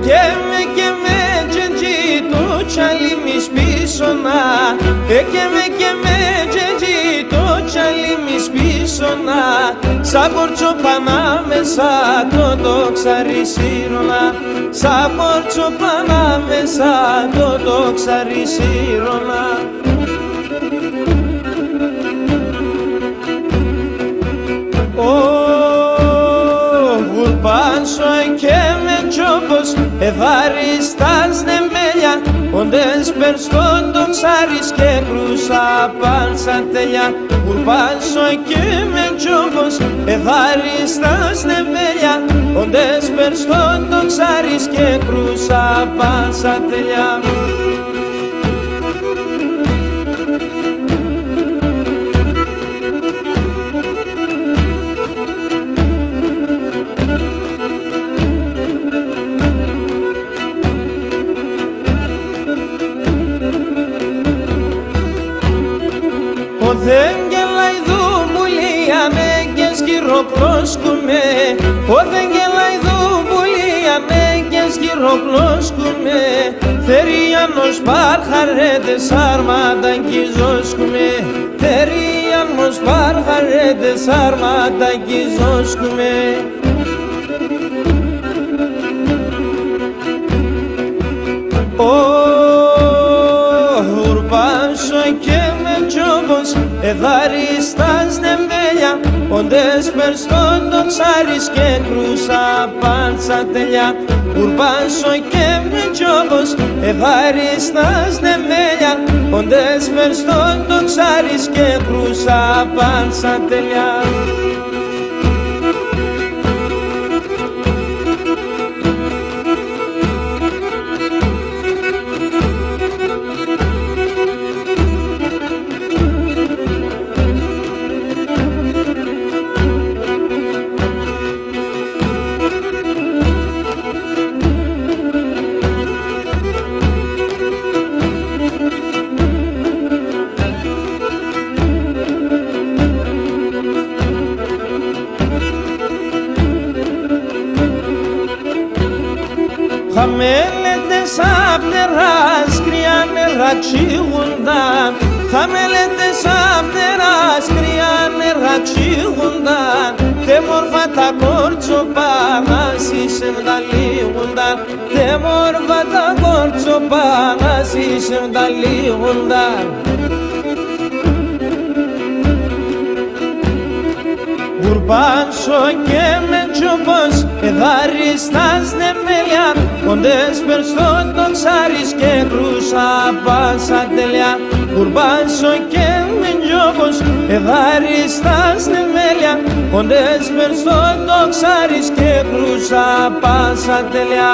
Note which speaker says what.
Speaker 1: Και με τζεντζί το τσάλι μη σπίσωνα, και με τζεντζί το τσάλι μη σπίσωνα, σαν πορτσοπάνα μέσα το ξαρισίρωνα, σαν πορτσοπάνα μέσα το ξαρισίρωνα. Γουρπάσω και με τσόπος ευάριστας νεμέλια, οντες περστόν το ξάρις και κρούσα πάλσα τέλεια. Γουρπάσω και με τσόπος ευάριστας νεμέλια, οντες περστόν το ξάρις και κρούσα πάλσα τέλεια. Δεν γελάει δουμπουλία με και σκυροπλώσκουμε, δεν γελάει δουμπουλία με και σκυροπλώσκουμε, θεριάνος παρχαρέτες αρμάτα κιζώσκουμε, θεριάνος παρχαρέτες αρμάτα κιζώσκουμε. Ουρπάσω και με τσόπος εδάριστας νεμβέλια, οντες περστόν το ξάρις και κρούσα πάλσα τέλεια. Ουρπάσω και με τσόπος εδάριστας νεμβέλια, οντες περστόν το ξάρις και κρούσα πάλσα τέλεια. Χαμέλετες αυτεράς κρύα νερά ξύγουνταν, χαμέλετες αυτεράς κρύα νερά ξύγουνταν, τε μόρφα τα κορτσοπάνα συσεμδαλίγουνταν, τε μόρφα τα κορτσοπάνα συσεμδαλίγουνταν. Γουρπάσω και με τσόπος εδάριστας νεμέλια, οντες περστόν το ξάρις και κρούσα πάλσα τέλεια. Γουρπάσω και με τσόπος εδάριστας νεμέλια, οντες περστόν το ξάρις και κρούσα πάλσα τέλεια.